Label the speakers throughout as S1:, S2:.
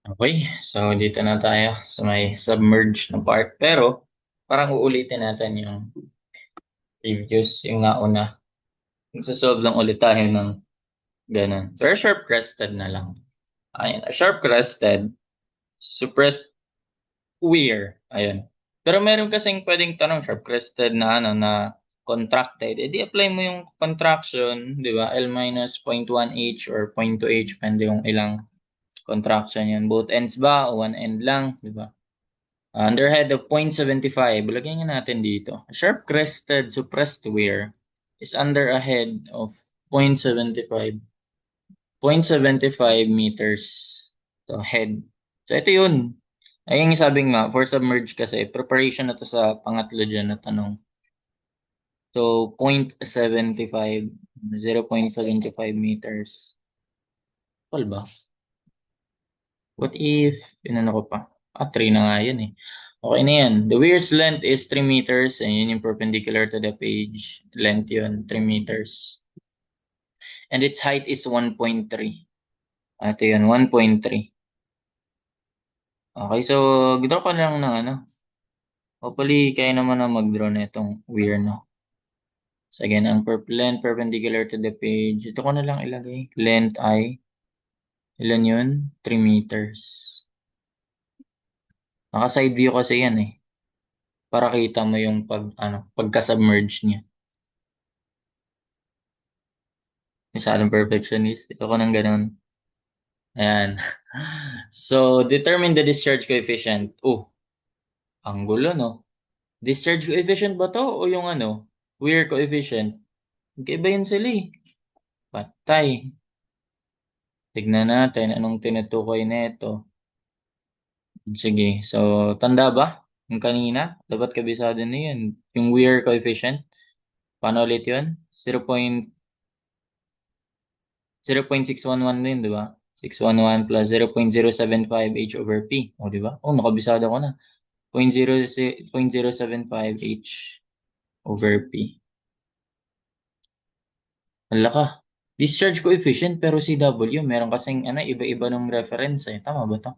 S1: Okay, so dito na tayo sa may submerged na part. Pero parang uulitin natin yung previous, yung nauna. Magsasolve lang ulit tayo ng ganun. Pero sharp-crested na lang. Ayun, sharp-crested, suppressed weir. Ayun. Pero meron kasing pwedeng tanong sharp-crested na na contracted. E di apply mo yung contraction, di ba? L minus 0.1 H or 0.2 H, depende yung ilang contraction yan. Both ends ba o one end lang, di ba? Underhead of 0.75, lagyan nga natin dito. A sharp-crested suppressed weir is under a head of 0.75. 0.75 meters to head. So ito yun. Ayun yung sabing nga, for submerge kasi, preparation na to sa pangatlo dyan na tanong. So 0.75, 0.75 meters. Tol ba? What if, inano ko pa? 3 na nga yun eh. Okay na yan. The weir's length is 3 meters and yun yung perpendicular to the page. Length yun, 3 meters. And its height is 1.3. Ito yun, 1.3. Okay, so draw ko lang ng ano. Hopefully, kaya naman na mag-draw na itong weir, no? So again, ang length perpendicular to the page. Ito ko na lang ilagay. Length ay, ilan yun? 3 meters. Naka-side view kasi yan eh. Para kita mo yung pagka-submerge niya. Masyadong perfectionist. Ako nang ganun. Ayan. So, determine the discharge coefficient. Oh, ang gulo, no? Discharge coefficient ba to? O yung weir coefficient? Magkaiba yun sila eh. Patay. Tignan natin anong tinutukoy nito. Sige. So, tanda ba? Yung kanina? Dapat kabisado na yun. Yung weir coefficient. Paano ulit yun? 0.611 din, di ba? 611 plus 0.075 H over P. O, di ba? Oh, nakabisado ko na. 0.075 H over P. Hala ka. Discharge coefficient pero CW, meron kasing iba-iba ng reference eh. Tama ba to?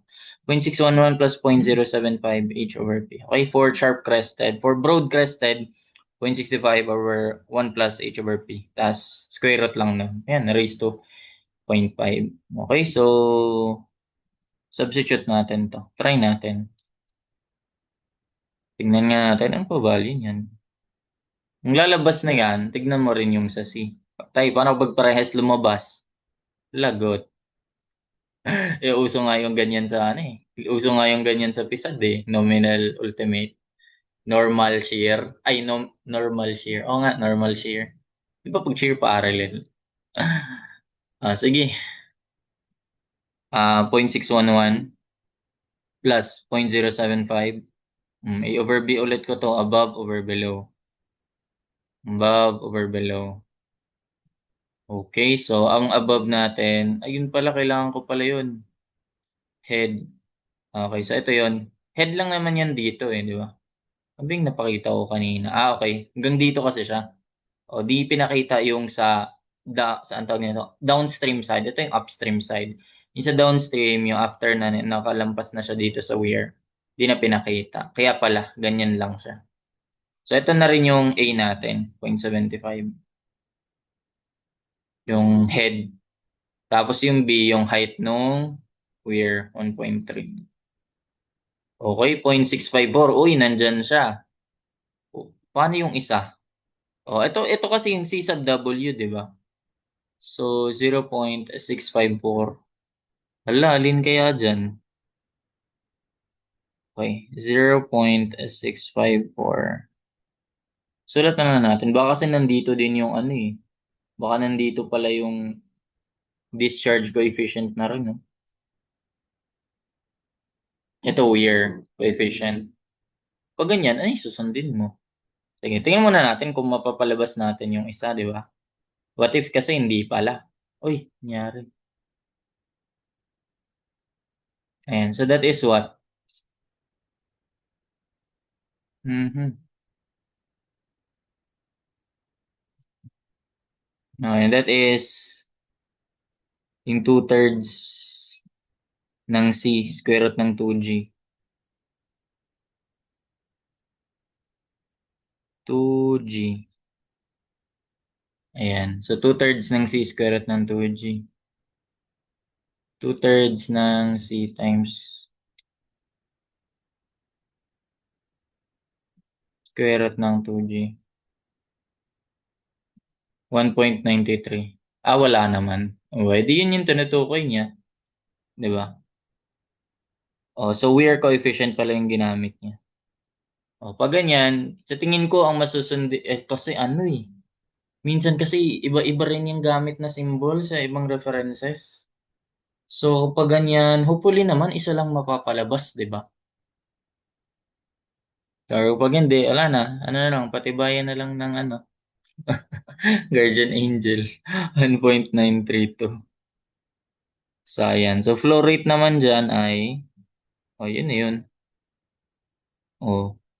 S1: 0.611 plus 0.075 H over P. Okay, for sharp crested. For broad crested, 0.65 over 1 plus H over P. Tas square root lang nun. Ayan, raised to 0.5. Okay, so substitute natin to. Try natin. Tignan nga natin ang pa-value niyan. Yung lalabas na yan, tignan mo rin yung sa C. Tay, paano pag parehas lumabas? Lagot. Uso nga yung ganyan sa eh. Uso nga yung ganyan sa PISAD eh. Nominal ultimate. Normal shear. Ay, no, normal shear. Oo nga, normal shear. Di ba pag shear parallel? Sige. 0.611 plus 0.075. I-over B ulit ko to. Above over below. Above over below. Okay, so ang above natin, ayun pala, kailangan ko pala yun. Head. Okay, so ito yun. Head lang naman yan dito eh, di ba? Ano ba yung napakita ko kanina? Okay. Hanggang dito kasi siya. O, di pinakita yung saan tawag nito? Downstream side. Ito yung upstream side. Yung sa downstream, yung after na nakalampas na siya dito sa weir, di na pinakita. Kaya pala, ganyan lang siya. So, ito na rin yung A natin, 0.75. Yung head. Tapos yung B, yung height nung weir, 1.3. Okay, 0.654. Uy, nandyan siya. Paano yung isa? Ito kasi yung C sub W, di ba? So, 0.654. Hala, alin kaya dyan? Okay, 0.654. Sulat na lang natin. Baka kasi nandito din yung eh. Baka nandito pala yung discharge coefficient na rin, no? Ito, weir coefficient. Pag ganyan, ano yung susundin mo? Sige, tingnan muna natin kung mapapalabas natin yung isa, di ba? What if kasi hindi pala? Uy, nangyari. Ayan, so that is what? Mhm. Okay, that is yung 2/3 ng C, square root ng 2G. 2G. Ayan. So, 2/3 ng C square root ng 2G. 2/3 ng C times square root ng 2G. 1.93. Wala naman. Okay, di yun yung tinutukoy niya. Di ba? Oh, so weir coefficient pala yung ginamit niya. Oh, pag ganyan, sa tingin ko ang masusundi, kasi ano eh. Minsan kasi iba-iba rin yung gamit na symbol sa ibang references. So, pag ganyan, hopefully naman isa lang mapapalabas, di ba? Pero pag hindi, wala na. Ano na lang, patibayan na lang ng ano, Guardian Angel. 1.932. Sayang. So, flow rate naman dyan ay, yun na yun.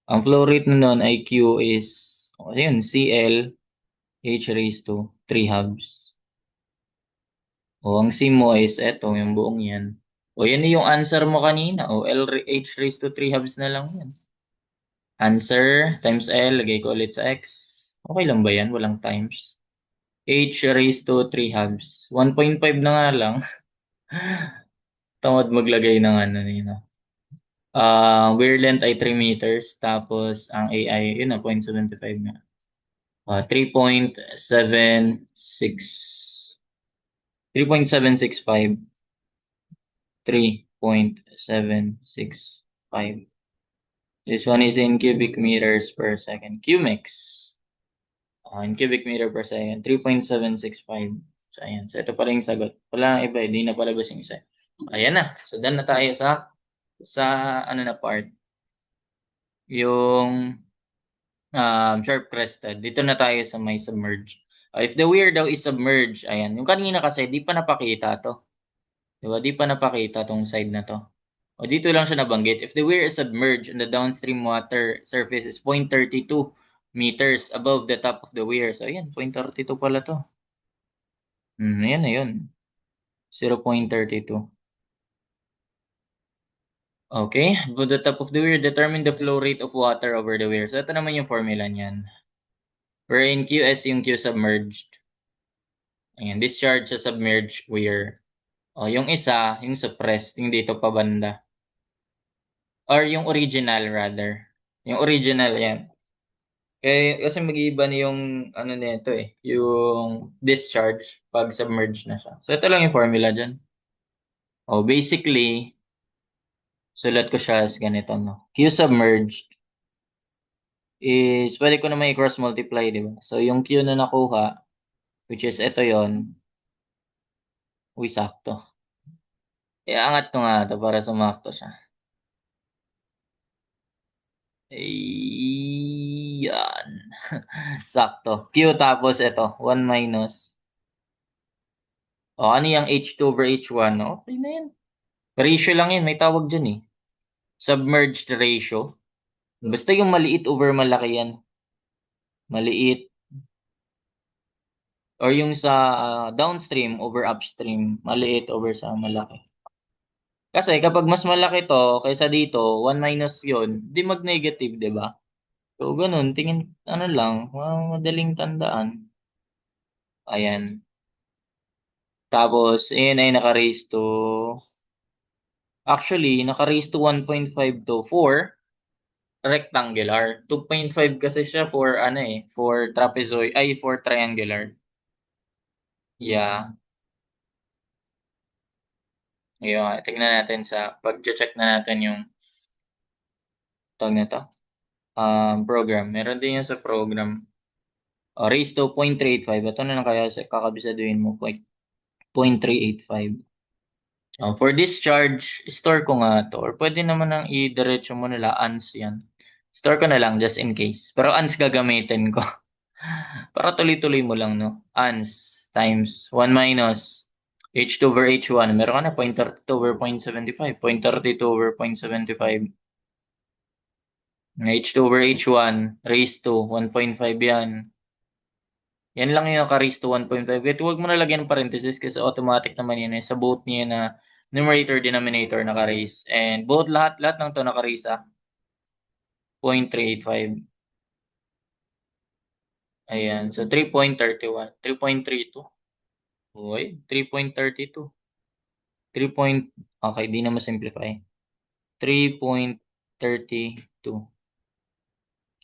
S1: Ang flow rate na nun ay Q is, yun, CL H raised to 3 halves. Ang C mo is eto, yung buong yan. Yan yung answer mo kanina. H raised to 3 halves na lang yan. Answer times L, lagay ko ulit sa X. Okay lang ba yan? Walang times. H raised to 3 halves. 1.5 na nga lang. Tamad maglagay ng ano nito. Weir length ay 3 meters. Tapos ang AI, yun na, 0.75 nga. 3.76. 3.765. 3.765. This one is in cubic meters per second. Cumex. In cubic meter per second. 3.765. So, ayan. So, ito pala yung sagot. Wala nang iba. Hindi na palabas yung isa. Ayan na. So, done na tayo sa ano na part. Yung sharp-crested. Dito na tayo sa may submerged. If the weir daw is submerged, ayan. Yung kanina kasi, di pa napakita to. Diba? Di pa napakita tong side na to. Dito lang siya nabanggit. If the weir is submerged and the downstream water surface is 0.32 meters above the top of the weir. So, ayan, 0.32 pala to. Ayan na yun. 0.32. Okay, above the top of the weir, determine the flow rate of water over the weir. So, ito naman yung formula niyan. Wherein QS yung Q submerged. Ayan, discharge sa submerged weir. Yung isa, yung suppressed, yung dito pa banda. Or yung original rather. Yung original yan. Kasi mag-iiba na yung ano nito yung discharge pag submerged na siya. So ito lang yung formula dyan. Basically, sulat ko siya as ganito, no? Q submerged is, pwede ko naman i-cross multiply, di ba? So yung Q na nakuha, which is ito yon, sakto. Iangat ko nga ito para sumakto siya. Yan. Sakto. Q tapos ito, 1 minus. Ano yung H2 over H1? Okay na yan. Ratio lang yan. May tawag dyan Submerged ratio. Basta yung maliit over malaki yan. Maliit. Or yung sa downstream over upstream. Maliit over sa malaki. Kasi kapag mas malaki to kaysa dito, 1 minus yun, di mag-negative, di ba? So, ganun. Tingin, ano lang, madaling tandaan. Ayan. Tapos, ayan ay naka-raise to, actually, naka-raise to 1.5 to 4 rectangular. 2.5 kasi siya for for trapezoid, for triangular. Yeah. Ayun, tignan natin pag-check na natin yung tawag na to. Program. Meron din yan sa program. Raise to 0.385. Ito na lang kaya kakabisaduhin mo. 0.385. For discharge, store ko nga to. Or pwede naman nang i-diretso mo nila ans yan. Store ko na lang just in case. Pero ans gagamitin ko. Para tuloy-tuloy mo lang, no? Ans times 1 minus H2 over H1. Meron ka na 0.32 over 0.75. 0.32 over 0.75. H2 over H1 raised to 1.5 yan. Yan lang yung naka-raised to 1.5. Ito huwag mo na lagyan ng parenthesis kasi automatic naman yan. Sa both niya na Numerator, denominator, naka-raise. And both lahat ng to naka-raise 0.385. Ayan. So, 3.31. 3.32. Uy, 3.32. 3 point, okay, di na ma-simplify. 3.32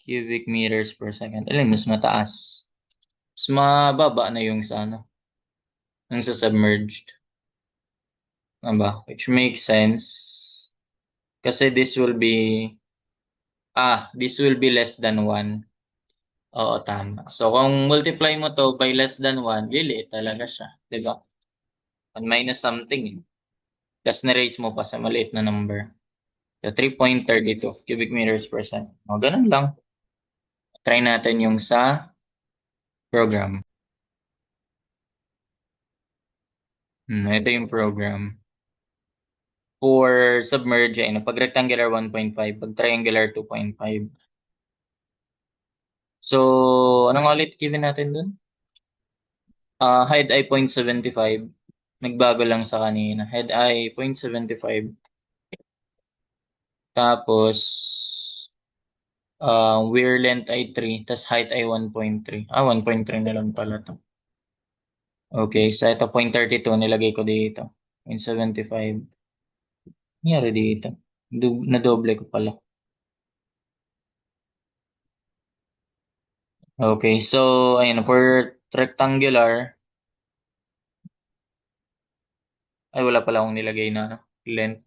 S1: cubic meters per second. Alin, mas mataas. Mas mababa na yung sa ano, yung sa submerged. Ano Which makes sense. Kasi this will be less than 1. Oo, tama. So, kung multiply mo to by less than 1, liliit talaga siya. Diba? 1 minus something. Tapos na-raise mo pa sa maliit na number. So, 3.32 cubic meters per second. O, ganun lang. Try natin yung sa program. Ito yung program. For submerge, pag rectangular 1.5, pag triangular 2.5. So, anong ulit given natin dun? Height ay 0.75. Nagbago lang sa kanina. Head ay 0.75. Tapos, wear length ay 3. Tapos height ay 1.3. 1.3 na lang pala to. Okay, so ito 0.32 nilagay ko dito. 0.75. Nangyari dito. Nadoble ko pala. Okay, so ayun, for rectangular, ay wala pala akong nilagay na length.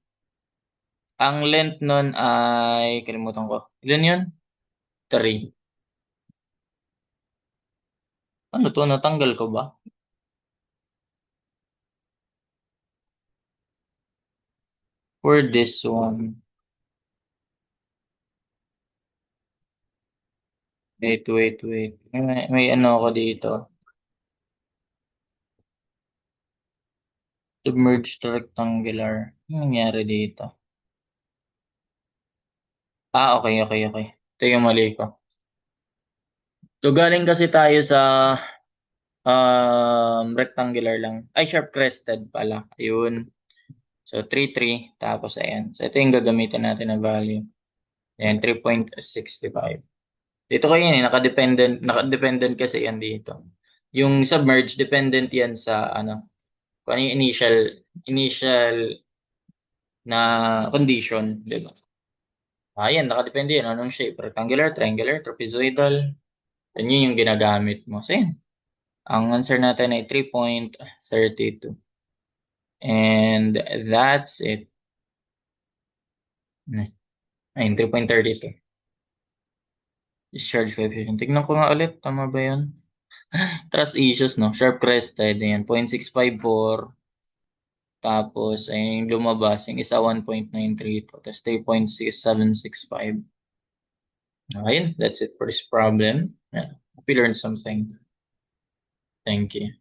S1: Ang length nun ay, kalimutan ko. Ilan yun? 3. Ano to? Natanggal ko ba? For this one. Wait. May ano ako dito. Submerged rectangular. Ano nangyari dito? Okay. Ito yung mali ko. So, galing kasi tayo sa rectangular lang. Ay, sharp crested pala. Ayun. So, 3. Tapos, ayan. So, ito yung gagamitin natin na value. Ayan, 3.65. Dito kayo yun, nakadependent kasi yan dito. Yung submerge, dependent yan sa, kung ano yung initial na condition, di ba? Ayan, nakadepende yan. Anong shape? Rectangular, triangular, trapezoidal. Yun yung ginagamit mo. So, yan. Ang answer natin ay 3.32. And that's it. Ayun, 3.32. Discharge coefficient. Tignan ko nga ulit. Tama ba yun? Trust issues, no? Sharp crested. Ayan, 0.654. Tapos, ayun yung lumabas. Yung isa 1.932. Tapos 3.6765. Ayun, that's it for this problem. Yeah. Hope you learned something. Thank you.